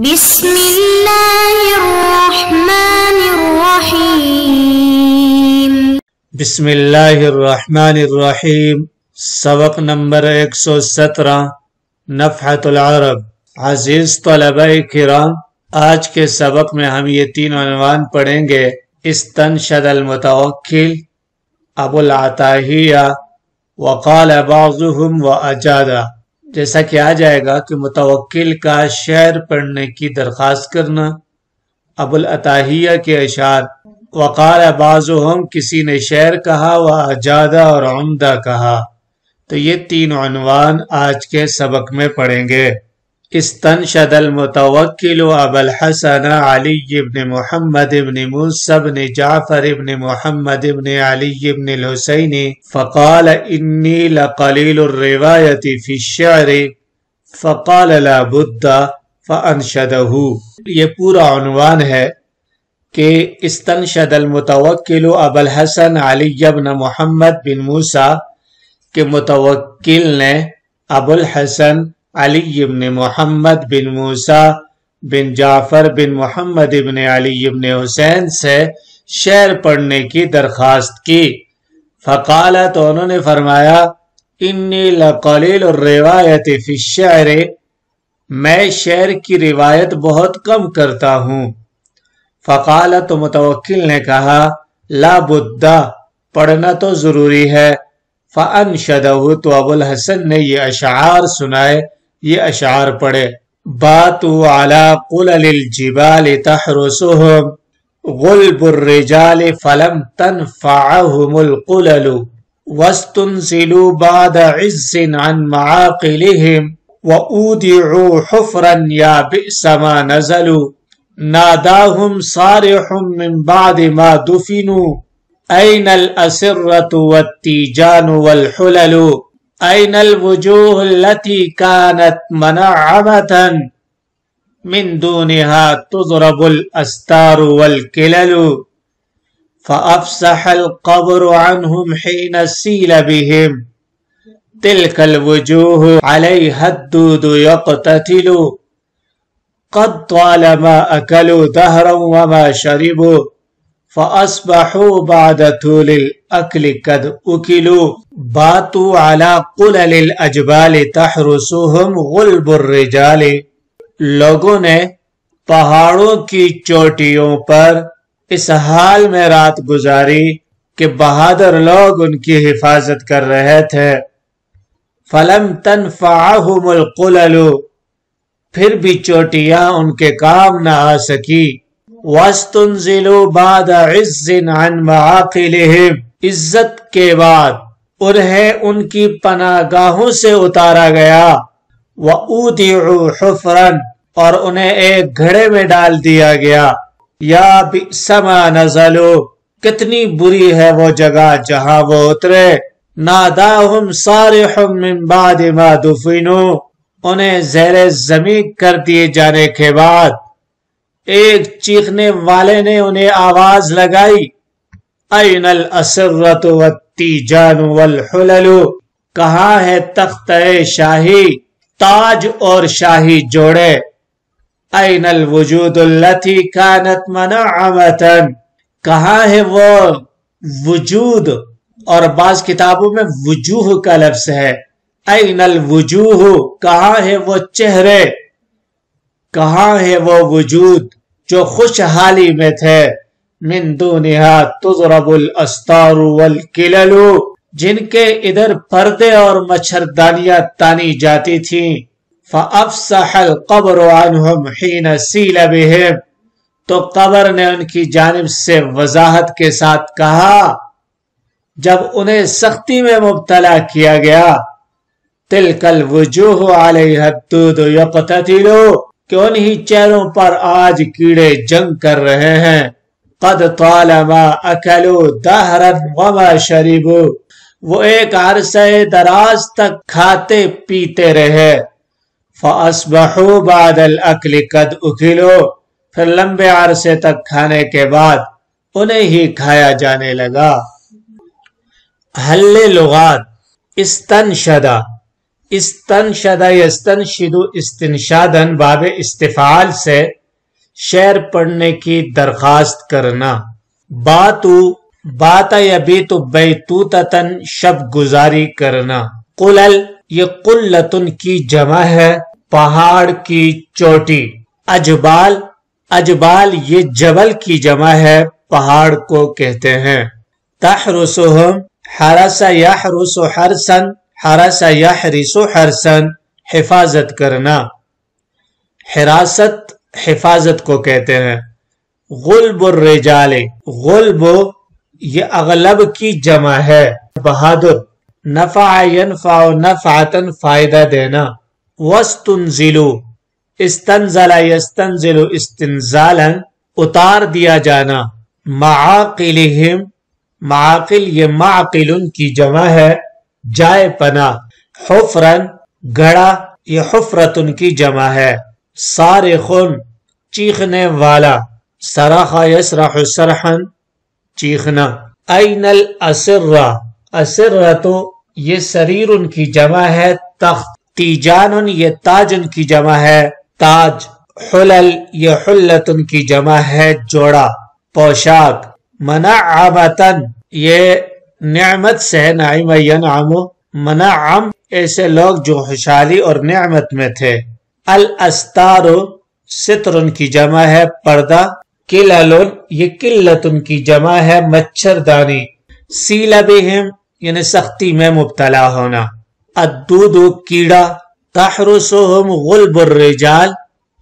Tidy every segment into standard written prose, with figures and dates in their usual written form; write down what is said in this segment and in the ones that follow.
بسم اللہ الرحمن الرحیم۔ بسم اللہ الرحمن الرحیم۔ سبق نمبر 117، نفحۃ العرب۔ عزیز طلبہ کرام، آج کے سبق میں ہم یہ تین عنوان پڑھیں گے: استنشد المتوکل، ابو العتاہیہ، وقال بعضهم واجادا۔ جیسا کہ آ جائے گا کہ متوکل کا شعر پڑھنے کی درخواست کرنا، ابو العتاہیہ کے اشعار، وقال بعضهم کسی نے شعر کہا، واجادا اور عمدہ کہا۔ تو یہ تین عنوان آج کے سبق میں پڑھیں گے۔ استنشد المتوکل ابا الحسن علی بن محمد بن موسى بن جعفر بن محمد بن علی بن الحسین فقال انی لقلیل الروایت فی الشعر فقال لا بد فانشدہ۔ یہ پورا عنوان ہے کہ استنشد المتوکل ابا الحسن علی بن محمد بن موسى کہ متوکل نے ابو الحسن علی بن محمد بن موسیٰ بن جعفر بن محمد بن علی بن حسین سے شعر پڑھنے کی درخواست کی۔ فقال، تو انہوں نے فرمایا، انی لقلیل الروایت فی الشعر، میں شعر کی روایت بہت کم کرتا ہوں۔ فقال، تو متوکل نے کہا، لا بد، پڑھنا تو ضروری ہے۔ فانشدہ، تو ابو الحسن نے یہ اشعار سنائے، یہ اشعار پڑھے: باتوا علی قلل الجبال تحرسهم غلب الرجال فلم تنفعهم القلل واستنزلوا بعد عز عن معاقلهم وأودعوا حفرا يا بئس ما نزلوا ناداهم صارح من بعد ما دفنوا أين الأسرة والتيجان والحلل أين الوجوه التي كانت منعمة من دونها تضرب الأستار والكلل فأفسح القبر عنهم حين سيل بهم تلك الوجوه عليها الدود يقتتل قد طالما أكلوا دهرا وما شربوا فأصبحوا بعد طول الأكل قد أكلوا باتوا على قلل الأجبال تحرسهم غلب الرجال۔ لوگوں نے پہاڑوں کی چوٹیوں پر اس حال میں رات گزاری کہ بہادر لوگ ان کی حفاظت کر رہے تھے۔ فلم تنفعهم القلل، پھر بھی چوٹیاں ان کے کام نہ آ سکی۔ وَاسْتُنزِلُوا بَعْدَ عِزٍّ عَنْ مَعَاقِلِهِمْ، عزت کے بعد انہیں ان کی پناہ گاہوں سے اتارا گیا۔ وَأُودِعُوا حُفْرًا، اور انہیں ایک گھڑے میں ڈال دیا گیا۔ یا بئس ما نزلوا، کتنی بری ہے وہ جگہ جہاں وہ اترے۔ ناداہم صارح من بعد ما دفنوا، انہیں زیر زمین کر دیے جانے کے بعد ایک چیخنے والے نے انہیں آواز لگائی، این الاسرۃ والتیجان والحلل، کہاں ہے تختہ شاہی، تاج اور شاہی جوڑے۔ این الوجود التی کانت منعمۃ، کہاں ہے وہ وجود، اور بعض کتابوں میں وجوہ کا لفظ ہے۔ این الوجوہ، کہاں ہے وہ چہرے، کہاں ہے وہ وجود جو خوشحالی میں تھے۔ من دونها تضرب الاستار والکلل، جن کے ادھر پردے اور مچھردانیاں تانی جاتی تھیں۔ فافصح القبر عنهم حين سيل بهم، تو قبر نے ان کی جانب سے وضاحت کے ساتھ کہا جب انہیں سختی میں مبتلا کیا گیا، تلك الوجوه عليها الدود يقتتل، کہ انہی چہروں پر آج کیڑے جنگ کر رہے ہیں۔ قد طالما اکلوا دہرا وما شربوا، وہ ایک عرصہ دراز تک کھاتے پیتے رہے۔ فاصبحوا بعد الاکل قد اکلوا، پھر لمبے عرصے تک کھانے کے بعد انہیں ہی کھایا جانے لگا۔ حل لغات: استنشدہ، استنشد یستنشد استنشادن باب استفعال سے شعر پڑھنے کی درخواست کرنا. باتو باتا یبیتو بیتوتتن شب گزاری کرنا. قلل یہ قلتن کی جمع ہے پہاڑ کی چوٹی. اجبال اجبال یہ جبل کی جمع ہے پہاڑ کو کہتے ہیں. تحرسہم حرس یحرس حرسن حرس یحرس حرسن حفاظت کرنا. حراست حفاظت کو کہتے ہیں. غلب الرجال غلب یہ اغلب کی جمع ہے بہادر. نفع ینفع نفعتن فائدہ دینا. واستنزلو استنزل یستنزل استنزالا اتار دیا جانا. معاقلہم معاقل یہ معقل کی جمع ہے جائے پناہ. حفرن گڑا یہ حفرتن کی جمع ہے. صارخن چیخنے والا. صرخ یسرح سرحن چیخنا. این الاسرہ اسرتو یہ سریرن کی جمع ہے تخت. تیجانن یہ تاجن کی جمع ہے تاج. حلل یہ حلتن کی جمع ہے جوڑا پوشاک. منعمتن یہ نعمت سے ہے نعیم ینعم. منعم ایسے لوگ جو خوشحالی اور نعمت میں تھے. الاستار سترن کی جمع ہے پردہ. قلل یہ قلتن کی جمع ہے مچھردانی. سیلبہم یعنی سختی میں مبتلا ہونا. الدود کیڑا. تحرسہم غلب الرجال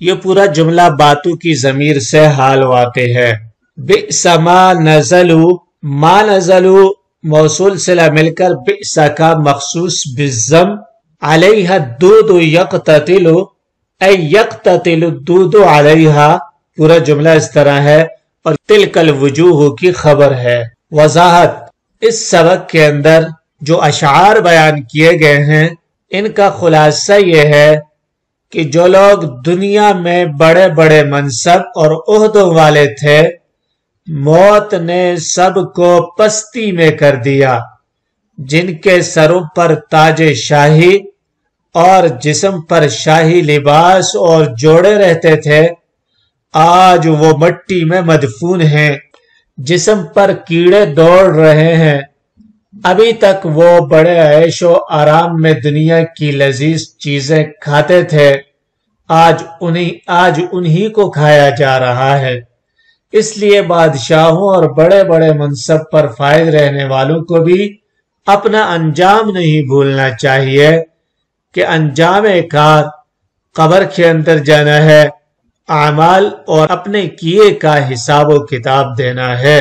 یہ پورا جملہ باتو کی ضمیر سے حال واقع ہے. بئس ما نزلو ما نزلو موصول صلہ مل کر بئس کا مخصوص بالضم. علیہ الدود یقتتل ای یقتتل الدود علیہ پورا جملہ اس طرح ہے اور تلک الوجوہ کی خبر ہے. وضاحت اس سبق کے اندر جو اشعار بیان کیے گئے ہیں ان کا خلاصہ یہ ہے کہ جو لوگ دنیا میں بڑے بڑے منصب اور عہدوں والے تھے موت نے سب کو پستی میں کر دیا. جن کے سروں پر تاج شاہی اور جسم پر شاہی لباس اور جوڑے رہتے تھے آج وہ مٹی میں مدفون ہیں. جسم پر کیڑے دوڑ رہے ہیں. ابھی تک وہ بڑے عیش و آرام میں دنیا کی لذیذ چیزیں کھاتے تھے آج انہی کو کھایا جا رہا ہے. اس لیے بادشاہوں اور بڑے بڑے منصب پر فائز رہنے والوں کو بھی اپنا انجام نہیں بھولنا چاہیے کہ انجام کار قبر کے اندر جانا ہے. اعمال اور اپنے کیے کا حساب و کتاب دینا ہے.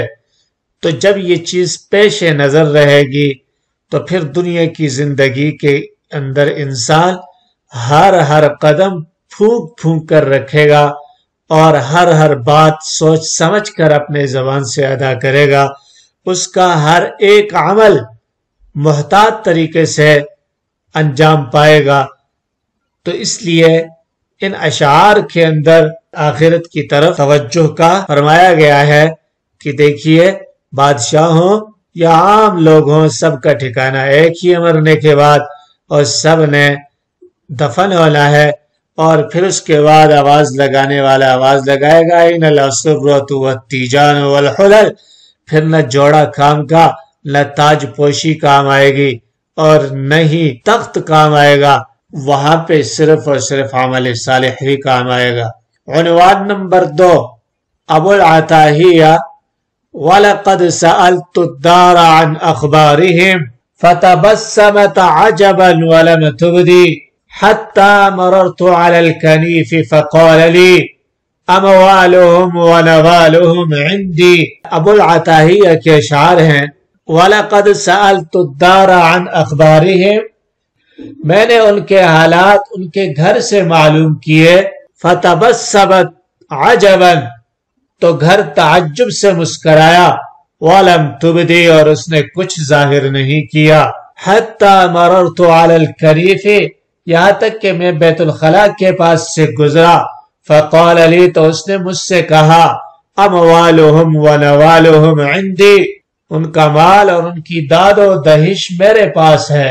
تو جب یہ چیز پیش نظر رہے گی تو پھر دنیا کی زندگی کے اندر انسان ہر قدم پھونک پھونک کر رکھے گا اور ہر بات سوچ سمجھ کر اپنے زبان سے ادا کرے گا. اس کا ہر ایک عمل محتاط طریقے سے انجام پائے گا. تو اس لیے ان اشعار کے اندر آخرت کی طرف توجہ کا فرمایا گیا ہے کہ دیکھیے بادشاہوں یا عام لوگ ہوں سب کا ٹھکانہ ایک ہی مرنے کے بعد اور سب نے دفن ہونا ہے. اور پھر اس کے بعد آواز لگانے والا آواز لگائے گا ان الاسرۃ والتیجان والحلل. پھر نہ جوڑا کام کا نہ تاج پوشی کام آئے گی اور نہ ہی تخت کام آئے گا. وہاں پہ صرف اور صرف عمل صالح ہی کام آئے گا. عنوان نمبر 2 ابو العتاہیہ وَلَقَدْ سَأَلْتُ الدَّارَ عَنْ أَخْبَارِهِمْ فَتَبَسَّمَتْ عَجَبًا وَلَمْ تُبْدِي حَتَّى مَرَرْتُ عَلَى الْكَنِيفِ فَقَالَ لِي أَمْوَالُهُمْ وَنَوَالُهُمْ عِنْدِي. ابو العتاہیہ کے اشعار ہیں وَلَقَدْ سَأَلْتُ الدَّارَ عَنْ أَخْبَارِهِمْ میں نے ان کے حالات ان کے گھر سے معلوم کیے. فَتَبَسَّمَتْ عَجَبًا تو گھر تعجب سے مسکرایا. وَلَمْ تُبْدِي اور اس نے کچھ ظاہر نہیں کیا. حَتَّى مَرَرْتُ عَلَى الْكَرِيفِ یہاں تک کہ میں بیت الخلاء کے پاس سے گزرا. فَقَالَ لِي تو اس نے مجھ سے کہا أَمْوَالُهُمْ وَنَوَالُهُمْ عِنْدِي ان کا مال اور ان کی داد و دہش میرے پاس ہے.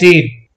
3